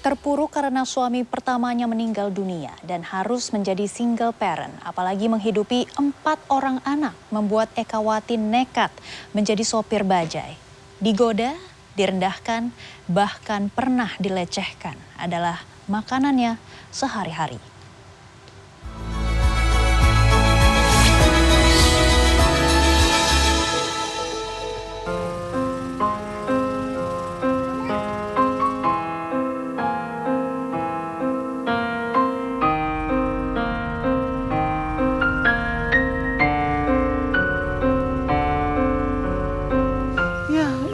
Terpuruk karena suami pertamanya meninggal dunia dan harus menjadi single parent, apalagi menghidupi 4 orang anak, membuat Ekawati nekat menjadi sopir bajai. Digoda, direndahkan, bahkan pernah dilecehkan adalah makanannya sehari-hari.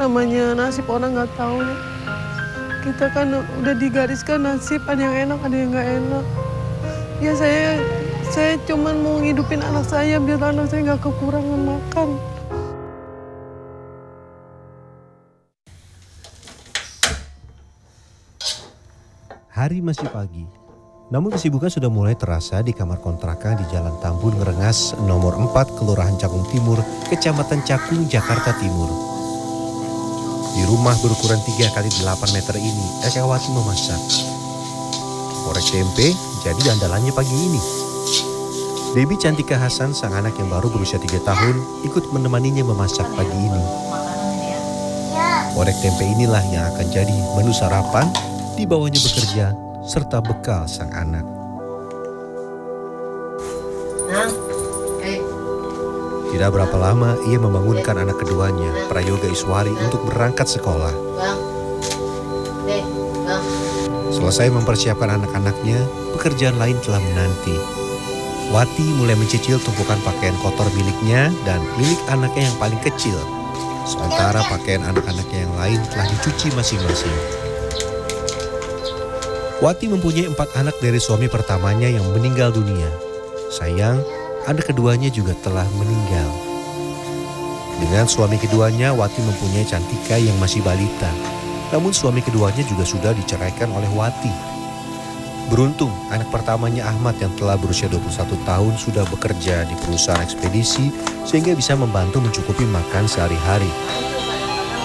Namanya nasib orang nggak tahu ya. Kita kan udah digariskan nasib, ada yang enak, ada yang nggak enak. Ya saya cuman mau ngidupin anak saya biar anak saya nggak kekurangan makan. Hari masih pagi, namun kesibukan sudah mulai terasa di kamar kontrakan di Jalan Tambun Ngerengas nomor 4 Kelurahan Cakung Timur, Kecamatan Cakung, Jakarta Timur. Di rumah berukuran 3x8 meter ini, Ekawati memasak. Orek tempe jadi andalannya pagi ini. Debbie Cantika Hasan, sang anak yang baru berusia 3 tahun, ikut menemaninya memasak pagi ini. Orek tempe inilah yang akan jadi menu sarapan, dibawanya bekerja, serta bekal sang anak. Tidak berapa lama ia membangunkan anak keduanya, Prayoga Iswari, untuk berangkat sekolah. Selesai mempersiapkan anak-anaknya, pekerjaan lain telah menanti. Wati mulai mencicil tumpukan pakaian kotor miliknya dan milik anaknya yang paling kecil. Sementara pakaian anak-anaknya yang lain telah dicuci masing-masing. Wati mempunyai 4 anak dari suami pertamanya yang meninggal dunia. Sayang, anak keduanya juga telah meninggal. Dengan suami keduanya, Wati mempunyai Cantika yang masih balita. Namun suami keduanya juga sudah diceraikan oleh Wati. Beruntung, anak pertamanya Ahmad yang telah berusia 21 tahun sudah bekerja di perusahaan ekspedisi sehingga bisa membantu mencukupi makan sehari-hari.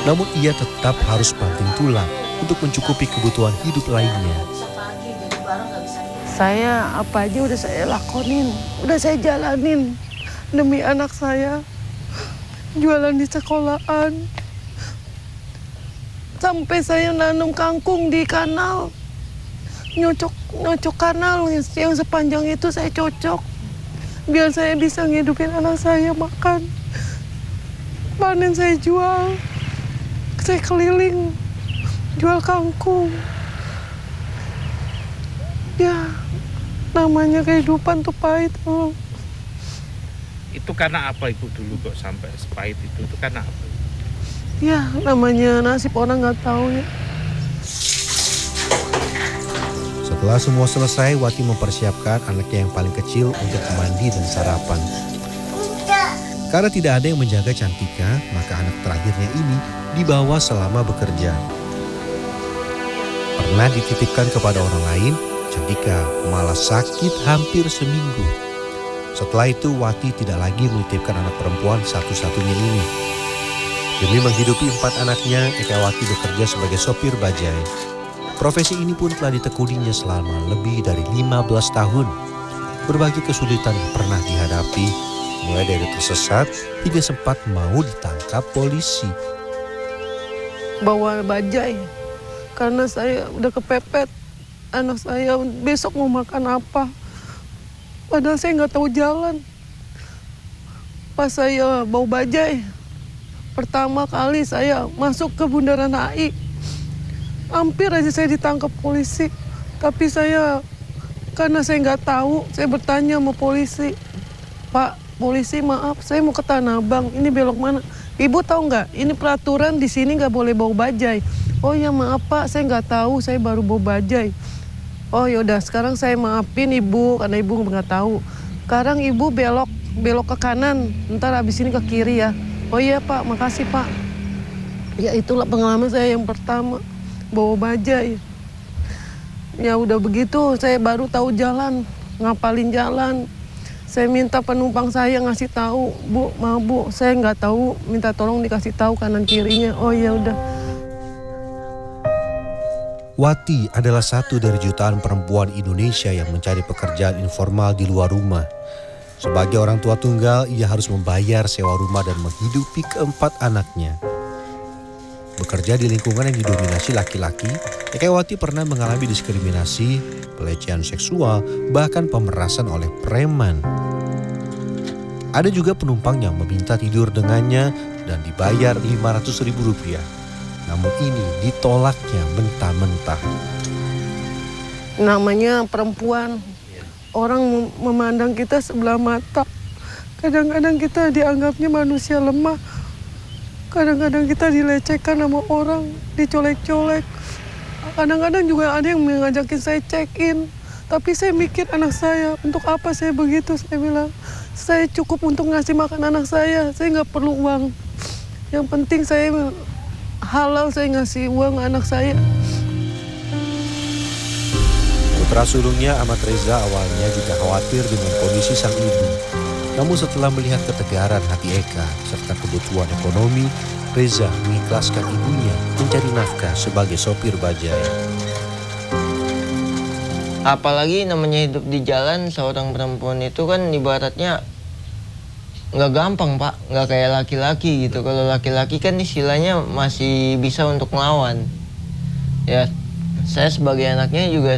Namun ia tetap harus banting tulang untuk mencukupi kebutuhan hidup lainnya. Saya apa aja udah saya lakonin, udah saya jalanin demi anak saya. Jualan di sekolahan, sampai saya nanam kangkung di kanal, nyocok kanal yang sepanjang itu saya cocok, biar saya bisa ngidupin anak saya makan. Panen saya jual, saya keliling jual kangkung. Ya, namanya kehidupan tuh pahit. Itu karena apa Ibu dulu kok sampai sepahit itu? Itu karena apa? Ya, namanya nasib orang nggak tahu ya. Setelah semua selesai, Wati mempersiapkan anaknya yang paling kecil untuk mandi dan sarapan. Karena tidak ada yang menjaga Cantika, maka anak terakhirnya ini dibawa selama bekerja. Pernah dititipkan kepada orang lain, Cantika malah sakit hampir seminggu. Setelah itu Wati tidak lagi menitipkan anak perempuan satu-satunya ini. Demi menghidupi 4 anaknya, Ekawati bekerja sebagai sopir bajai. Profesi ini pun telah ditekuninya selama lebih dari 15 tahun. Berbagai kesulitan yang pernah dihadapi, mulai dari tersesat hingga sempat mau ditangkap polisi. Bawa bajai, karena saya udah kepepet. Anak saya besok mau makan apa? Padahal saya nggak tahu jalan. Pas saya bawa bajai, pertama kali saya masuk ke Bundaran HI, hampir aja saya ditangkap polisi. Tapi karena saya nggak tahu, saya bertanya sama polisi, Pak polisi maaf, saya mau ke Tanah Abang, ini belok mana? Ibu tahu nggak? Ini peraturan di sini nggak boleh bawa bajai. Oh ya maaf Pak, saya nggak tahu, saya baru bawa bajai. Oh yaudah, sekarang saya maafin ibu karena ibu nggak tahu. Sekarang ibu belok ke kanan, ntar habis ini ke kiri ya. Oh iya Pak, makasih Pak. Ya itulah pengalaman saya yang pertama, bawa bajai. Ya udah begitu, saya baru tahu jalan, ngapalin jalan. Saya minta penumpang saya ngasih tahu, Bu, maaf Bu, saya nggak tahu, minta tolong dikasih tahu kanan kirinya. Oh ya udah. Wati adalah satu dari jutaan perempuan Indonesia yang mencari pekerjaan informal di luar rumah. Sebagai orang tua tunggal, ia harus membayar sewa rumah dan menghidupi keempat anaknya. Bekerja di lingkungan yang didominasi laki-laki, Ekawati pernah mengalami diskriminasi, pelecehan seksual, bahkan pemerasan oleh preman. Ada juga penumpang yang meminta tidur dengannya dan dibayar Rp500.000. Namun ini ditolaknya mentah-mentah. Namanya perempuan, orang memandang kita sebelah mata. Kadang-kadang kita dianggapnya manusia lemah. Kadang-kadang kita dilecehkan sama orang, dicolek-colek. Kadang-kadang juga ada yang mengajakin saya check-in. Tapi saya mikir anak saya, untuk apa saya begitu? Saya bilang, saya cukup untuk ngasih makan anak saya nggak perlu uang. Yang penting saya halal, saya ngasih uang anak saya. Putra sulungnya Ahmad Reza awalnya juga khawatir dengan kondisi sang ibu. Namun setelah melihat ketegaran hati Eka serta kebutuhan ekonomi, Reza mengikhlaskan ibunya mencari nafkah sebagai sopir bajai. Apalagi namanya hidup di jalan, seorang perempuan itu kan ibaratnya nggak gampang, Pak. Nggak kayak laki-laki gitu. Kalau laki-laki kan istilahnya masih bisa untuk melawan. Ya, saya sebagai anaknya juga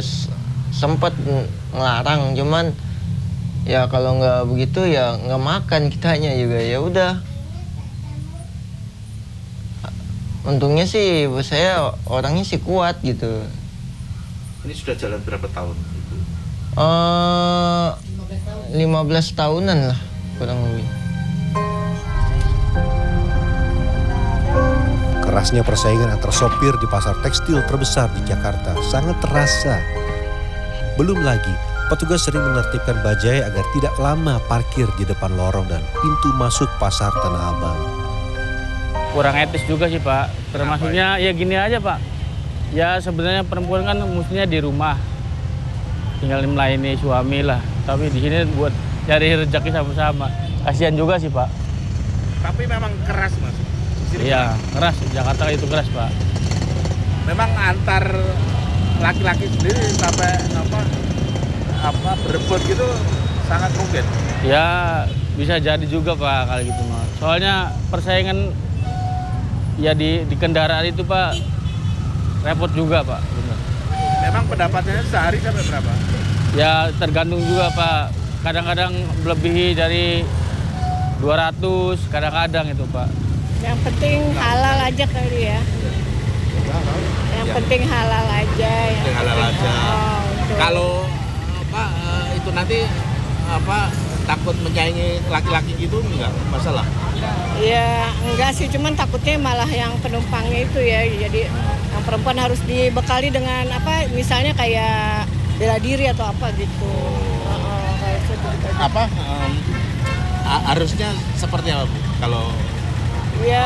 sempat ngelarang, cuman ya kalau nggak begitu ya nggak makan kitanya juga, ya udah. Untungnya sih saya orangnya sih kuat gitu. Ini sudah jalan berapa tahun? 15 tahunan lah kurang lebih. Kerasnya persaingan antar sopir di pasar tekstil terbesar di Jakarta sangat terasa. Belum lagi, petugas sering menertibkan bajai agar tidak lama parkir di depan lorong dan pintu masuk pasar Tanah Abang. Kurang etis juga sih, Pak. Termasuknya ya gini aja, Pak. Ya sebenarnya perempuan kan mestinya di rumah, tinggal melayani suami lah. Tapi di sini buat cari rezeki sama-sama. Kasihan juga sih, Pak. Tapi memang keras, Mas. Iya, keras. Jakarta itu keras, Pak. Memang antar laki-laki sendiri sampai berebut gitu sangat mungkin. Ya bisa jadi juga, Pak, kalau gitu mah. Soalnya persaingan ya di kendaraan itu, Pak, repot juga, Pak. Benar. Memang pendapatnya sehari sampai berapa? Ya tergantung juga, Pak. Kadang-kadang melebihi dari 200, kadang-kadang itu, Pak. Yang penting halal aja kali ya. Yang penting halal aja. Penting halal aja. Kalau itu nanti takut menyaingi laki-laki gitu enggak masalah? Ya enggak sih, cuman takutnya malah yang penumpangnya itu ya. Jadi yang perempuan harus dibekali dengan misalnya kayak bela diri atau apa gitu. Kayak gitu. Harusnya seperti apa, Bu? Kalau ya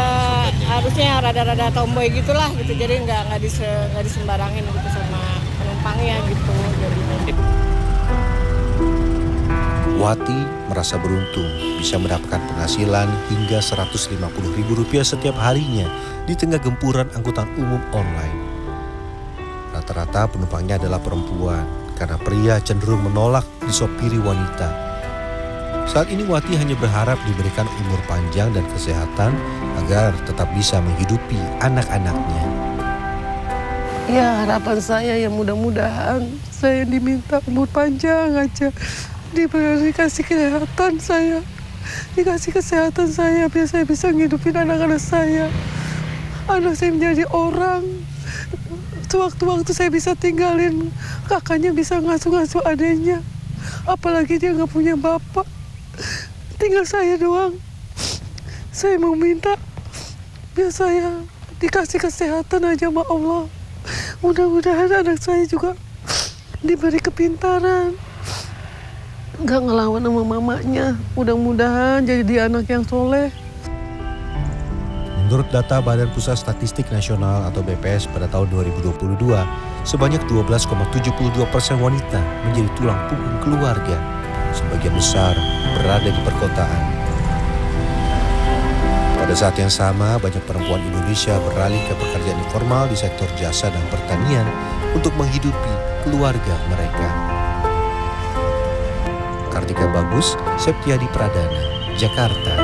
harusnya yang rada-rada tomboy gitulah gitu. Jadi nggak disembarangin gitu sama penumpangnya gitu. Jadi Wati merasa beruntung bisa mendapatkan penghasilan hingga Rp150.000 setiap harinya di tengah gempuran angkutan umum online. Rata-rata penumpangnya adalah perempuan karena pria cenderung menolak disopiri wanita. Saat ini Wati hanya berharap diberikan umur panjang dan kesehatan agar tetap bisa menghidupi anak-anaknya. Ya harapan saya ya mudah-mudahan saya diminta umur panjang aja. Dikasih kesehatan saya. Dikasih kesehatan saya biar saya bisa ngidupin anak-anak saya. Anak saya menjadi orang. Sewaktu-waktu saya bisa tinggalin kakaknya, bisa ngasuh-ngasuh adiknya. Apalagi dia nggak punya bapak. Tinggal saya doang. Saya mau minta biar saya dikasih kesehatan aja sama Allah. Mudah-mudahan anak saya juga diberi kepintaran. Nggak ngelawan sama mamanya. Mudah-mudahan jadi anak yang soleh. Menurut data Badan Pusat Statistik Nasional atau BPS pada tahun 2022, sebanyak 12,72% wanita menjadi tulang punggung keluarga. Sebagian besar berada di perkotaan. Pada saat yang sama, banyak perempuan Indonesia beralih ke pekerjaan informal di sektor jasa dan pertanian untuk menghidupi keluarga mereka. Kartika Bagus, Septiadi Pradana, Jakarta.